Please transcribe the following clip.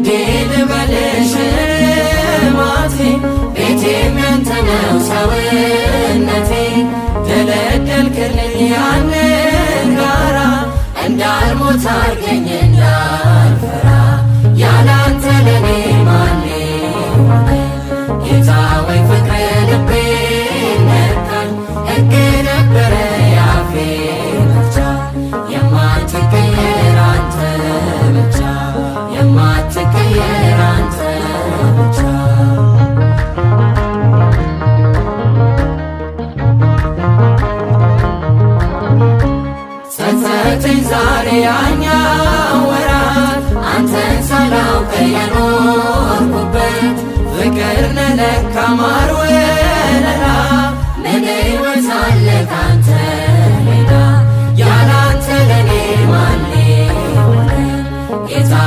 እንዲህ ልበልሽ ማቴ ቤቴም ያንተ ነው ሰውነቴ ደለደልክልኝ ያንን ጋራ እንዳልሞት አርገኝ እንዳልፈራ ያላንተ ለኔ ማን ጌታ ወይ ፍቅር ልቤ ነካኝ ሕግ ነበረ ያፌ መፍቻ የማትቀየር አንተ ብቻ የማትቀየር አንተ ብቻ ጸጸተኝ ዛሬ ያኛው ወራት አንተን ሳላውቅ የኖርኩበት ፍቅር ነህ ለካ ማር